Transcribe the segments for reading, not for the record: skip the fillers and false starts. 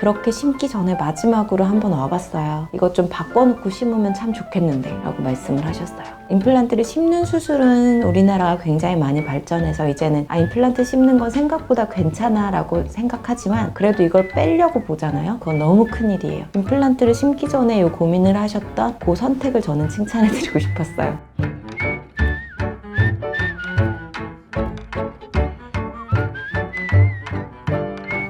그렇게 심기 전에 마지막으로 한번 와봤어요. 이것 좀 바꿔놓고 심으면 참 좋겠는데 라고 말씀을 하셨어요. 임플란트를 심는 수술은 우리나라가 굉장히 많이 발전해서 이제는 임플란트 심는 건 생각보다 괜찮아 라고 생각하지만 그래도 이걸 빼려고 보잖아요. 그건 너무 큰일이에요. 임플란트를 심기 전에 이 고민을 하셨던 그 선택을 저는 칭찬해드리고 싶었어요.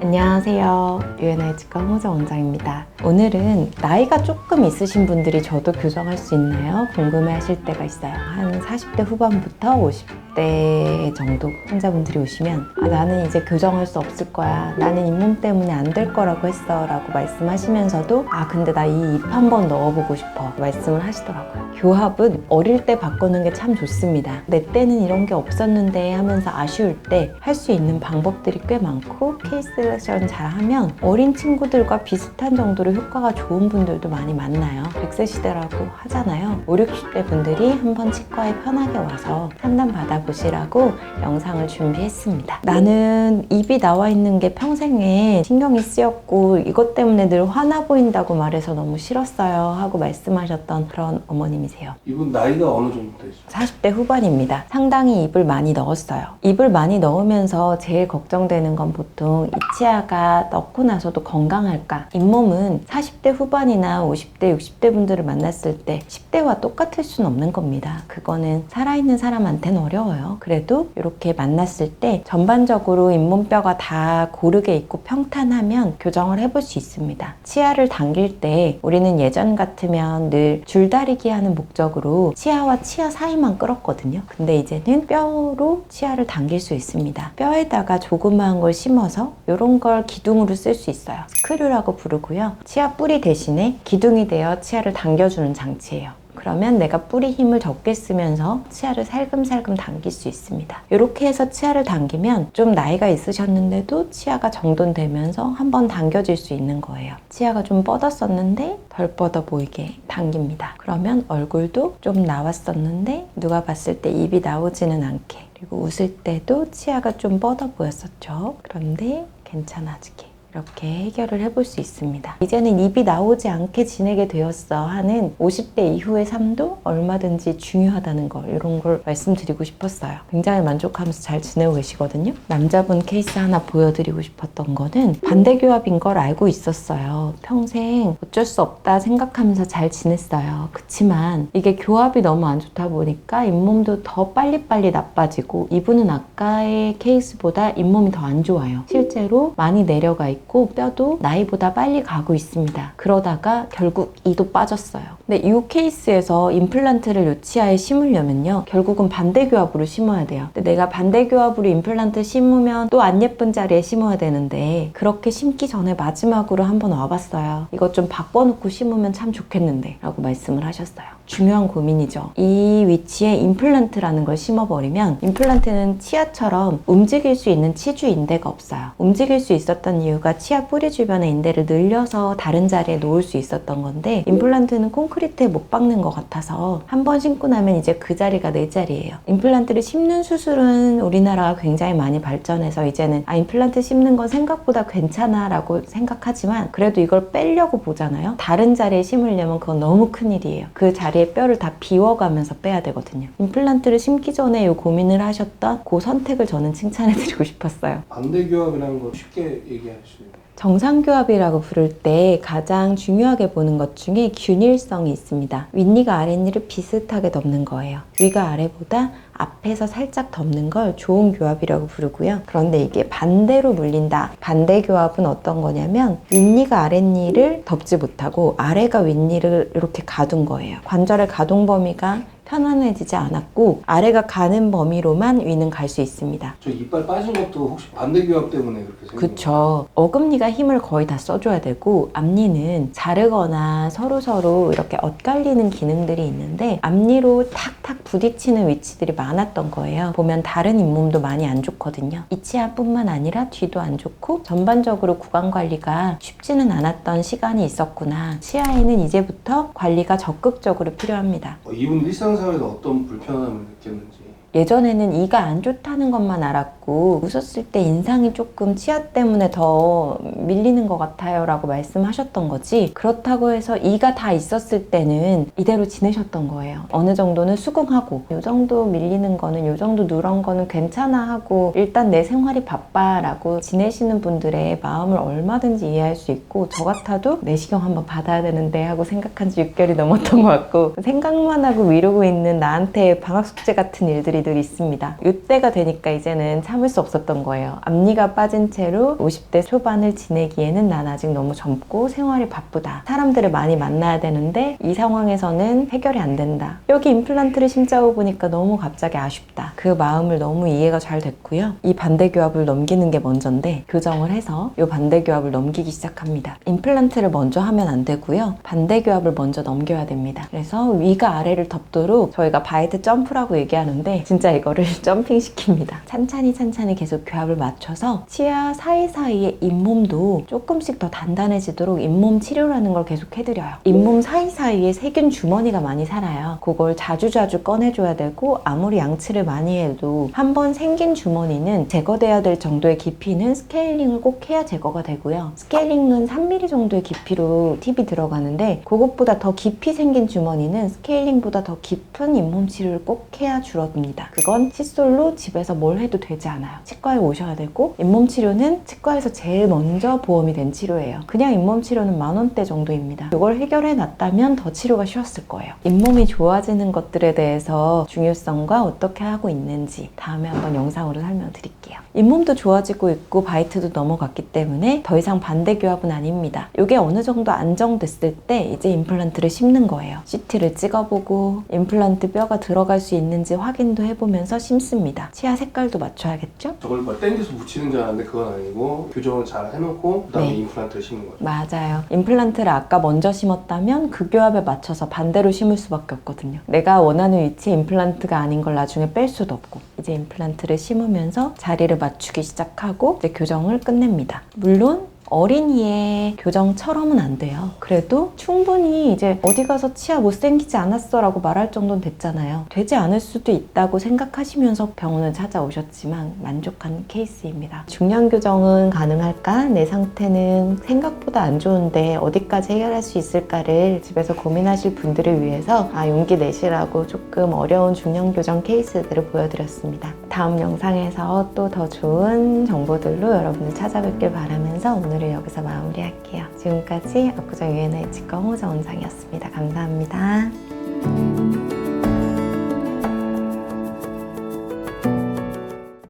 안녕하세요. 유엔아이치과 홍우정 원장입니다. 오늘은 나이가 조금 있으신 분들이 저도 교정할 수 있나요? 궁금해 하실 때가 있어요. 한 40대 후반부터 50대 정도 환자분들이 오시면 나는 이제 교정할 수 없을 거야. 나는 잇몸 때문에 안 될 거라고 했어 라고 말씀하시면서도 근데 나 이 입 한번 넣어보고 싶어 말씀을 하시더라고요. 교합은 어릴 때 바꾸는 게 참 좋습니다. 내 때는 이런 게 없었는데 하면서 아쉬울 때 할 수 있는 방법들이 꽤 많고 케이스 셀렉션 잘하면 어린 친구들과 비슷한 정도로 효과가 좋은 분들도 많이 만나요. 100세 시대라고 하잖아요. 5, 60대 분들이 한번 치과에 편하게 와서 상담 받아보시라고 영상을 준비했습니다. 나는 입이 나와 있는 게 평생에 신경이 쓰였고 이것 때문에 늘 화나 보인다고 말해서 너무 싫었어요 하고 말씀하셨던 그런 어머님이세요. 이분 나이가 어느 정도 되죠? 40대 후반입니다. 상당히 입을 많이 넣었어요. 입을 많이 넣으면서 제일 걱정되는 건 보통 이 치아가 넣고 나서도 건강할까? 잇몸은 40대 후반이나 50대, 60대 분들을 만났을 때 10대와 똑같을 수는 없는 겁니다. 그거는 살아있는 사람한테는 어려워요. 그래도 이렇게 만났을 때 전반적으로 잇몸뼈가 다 고르게 있고 평탄하면 교정을 해볼 수 있습니다. 치아를 당길 때 우리는 예전 같으면 늘 줄다리기 하는 목적으로 치아와 치아 사이만 끌었거든요. 근데 이제는 뼈로 치아를 당길 수 있습니다. 뼈에다가 조그마한 걸 심어서 이런 걸 기둥으로 쓸 수 있어요. 스크류라고 부르고요. 치아 뿌리 대신에 기둥이 되어 치아를 당겨주는 장치예요. 그러면 내가 뿌리 힘을 적게 쓰면서 치아를 살금살금 당길 수 있습니다. 이렇게 해서 치아를 당기면 좀 나이가 있으셨는데도 치아가 정돈되면서 한번 당겨질 수 있는 거예요. 치아가 좀 뻗었었는데 덜 뻗어 보이게 당깁니다. 그러면 얼굴도 좀 나왔었는데 누가 봤을 때 입이 나오지는 않게, 그리고 웃을 때도 치아가 좀 뻗어 보였었죠. 그런데 괜찮아지게 이렇게 해결을 해볼 수 있습니다. 이제는 입이 나오지 않게 지내게 되었어 하는 50대 이후의 삶도 얼마든지 중요하다는 걸, 이런 걸 말씀드리고 싶었어요. 굉장히 만족하면서 잘 지내고 계시거든요. 남자분 케이스 하나 보여드리고 싶었던 거는 반대교합인 걸 알고 있었어요. 평생 어쩔 수 없다 생각하면서 잘 지냈어요. 그치만 이게 교합이 너무 안 좋다 보니까 잇몸도 더 빨리빨리 나빠지고, 이분은 아까의 케이스보다 잇몸이 더 안 좋아요. 실제로 많이 내려가 있고 뼈도 나이보다 빨리 가고 있습니다. 그러다가 결국 이도 빠졌어요. 근데 이 케이스에서 임플란트를 요 치아에 심으려면요, 결국은 반대교합으로 심어야 돼요. 근데 내가 반대교합으로 임플란트 심으면 또 안 예쁜 자리에 심어야 되는데 그렇게 심기 전에 마지막으로 한번 와봤어요. 이것 좀 바꿔놓고 심으면 참 좋겠는데 라고 말씀을 하셨어요. 중요한 고민이죠. 이 위치에 임플란트라는 걸 심어버리면, 임플란트는 치아처럼 움직일 수 있는 치주 인대가 없어요. 움직일 수 있었던 이유가 치아 뿌리 주변의 인대를 늘려서 다른 자리에 놓을 수 있었던 건데, 임플란트는 콘크리트에 못 박는 것 같아서 한 번 심고 나면 이제 그 자리가 내 자리예요. 임플란트를 심는 수술은 우리나라가 굉장히 많이 발전해서 이제는 임플란트 심는 건 생각보다 괜찮아 라고 생각하지만 그래도 이걸 빼려고 보잖아요. 다른 자리에 심으려면 그건 너무 큰일이에요. 그 자리에 뼈를 다 비워가면서 빼야 되거든요. 임플란트를 심기 전에 이 고민을 하셨던 그 선택을 저는 칭찬해드리고 싶었어요. 반대교합이라는 걸 쉽게 얘기하시네요. 정상교합이라고 부를 때 가장 중요하게 보는 것 중에 균일성이 있습니다. 윗니가 아랫니를 비슷하게 덮는 거예요. 위가 아래보다 앞에서 살짝 덮는 걸 좋은 교합이라고 부르고요. 그런데 이게 반대로 물린다. 반대교합은 어떤 거냐면 윗니가 아랫니를 덮지 못하고 아래가 윗니를 이렇게 가둔 거예요. 관절의 가동 범위가 편안해지지 않았고 아래가 가는 범위로만 위는 갈 수 있습니다. 저 이빨 빠진 것도 혹시 반대교합 때문에 그렇게 생긴 거예요? 그쵸. 어금니가 힘을 거의 다 써줘야 되고 앞니는 자르거나 서로서로 이렇게 엇갈리는 기능들이 있는데 앞니로 탁탁 부딪히는 위치들이 많았던 거예요. 보면 다른 잇몸도 많이 안 좋거든요. 이 치아뿐만 아니라 뒤도 안 좋고 전반적으로 구강 관리가 쉽지는 않았던 시간이 있었구나. 치아에는 이제부터 관리가 적극적으로 필요합니다. 이분 일상생활에서 어떤 불편함을 느꼈는지. 예전에는 이가 안 좋다는 것만 알았고 웃었을 때 인상이 조금 치아 때문에 더 밀리는 것 같아요 라고 말씀하셨던 거지, 그렇다고 해서 이가 다 있었을 때는 이대로 지내셨던 거예요. 어느 정도는 수긍하고 요 정도 밀리는 거는, 요 정도 누런 거는 괜찮아 하고 일단 내 생활이 바빠 라고 지내시는 분들의 마음을 얼마든지 이해할 수 있고, 저 같아도 내시경 한번 받아야 되는데 하고 생각한 지 6개월이 넘었던 것 같고, 생각만 하고 미루고 있는 나한테 방학 숙제 같은 일들이 늘 있습니다. 이때가 되니까 이제는 참을 수 없었던 거예요. 앞니가 빠진 채로 50대 초반을 지내기에는 난 아직 너무 젊고 생활이 바쁘다. 사람들을 많이 만나야 되는데 이 상황에서는 해결이 안 된다. 여기 임플란트를 심자고 보니까 너무 갑자기 아쉽다. 그 마음을 너무 이해가 잘 됐고요. 이 반대교합을 넘기는 게 먼저인데 교정을 해서 이 반대교합을 넘기기 시작합니다. 임플란트를 먼저 하면 안 되고요. 반대교합을 먼저 넘겨야 됩니다. 그래서 위가 아래를 덮도록 저희가 바이트 점프라고 얘기하는데 진짜 이거를 점핑 시킵니다. 찬찬히 계속 교합을 맞춰서 치아 사이사이의 잇몸도 조금씩 더 단단해지도록 잇몸 치료라는 걸 계속 해드려요. 잇몸 사이사이에 세균 주머니가 많이 살아요. 그걸 자주자주 꺼내줘야 되고, 아무리 양치를 많이 해도 한번 생긴 주머니는 제거돼야 될 정도의 깊이는 스케일링을 꼭 해야 제거가 되고요. 스케일링은 3mm 정도의 깊이로 팁이 들어가는데, 그것보다 더 깊이 생긴 주머니는 스케일링보다 더 깊은 잇몸 치료를 꼭 해야 줄어듭니다. 그건 칫솔로 집에서 뭘 해도 되지 않아요. 치과에 오셔야 되고, 잇몸 치료는 치과에서 제일 먼저 보험이 된 치료예요. 그냥 잇몸 치료는 10,000원대 정도입니다. 이걸 해결해 놨다면 더 치료가 쉬웠을 거예요. 잇몸이 좋아지는 것들에 대해서 중요성과 어떻게 하고 있는지 다음에 한번 영상으로 설명드릴게요. 잇몸도 좋아지고 있고 바이트도 넘어갔기 때문에 더 이상 반대교합은 아닙니다. 이게 어느 정도 안정됐을 때 이제 임플란트를 심는 거예요. CT를 찍어보고 임플란트 뼈가 들어갈 수 있는지 확인도 해보면서 심습니다. 치아 색깔도 맞춰야겠죠? 저걸 막 땡겨서 붙이는 줄 알았는데 그건 아니고 교정을 잘 해놓고 그다음에 네. 임플란트를 심는 거예요. 맞아요. 임플란트를 아까 먼저 심었다면 그 교합에 맞춰서 반대로 심을 수밖에 없거든요. 내가 원하는 위치에 임플란트가 아닌 걸 나중에 뺄 수도 없고, 이제 임플란트를 심으면서 자리를 맞추기 시작하고 이제 교정을 끝냅니다. 물론 어린이의 교정처럼은 안 돼요. 그래도 충분히 이제 어디 가서 치아 못생기지 않았어 라고 말할 정도는 됐잖아요. 되지 않을 수도 있다고 생각하시면서 병원을 찾아오셨지만 만족한 케이스입니다. 중량 교정은 가능할까? 내 상태는 생각보다 안 좋은데 어디까지 해결할 수 있을까를 집에서 고민하실 분들을 위해서 용기 내시라고 조금 어려운 중량 교정 케이스들을 보여드렸습니다. 다음 영상에서 또 더 좋은 정보들로 여러분을 찾아뵙길 바라면서 오늘은 여기서 마무리할게요. 지금까지 압구정 UNI 치과 홍우정 원장이었습니다. 감사합니다.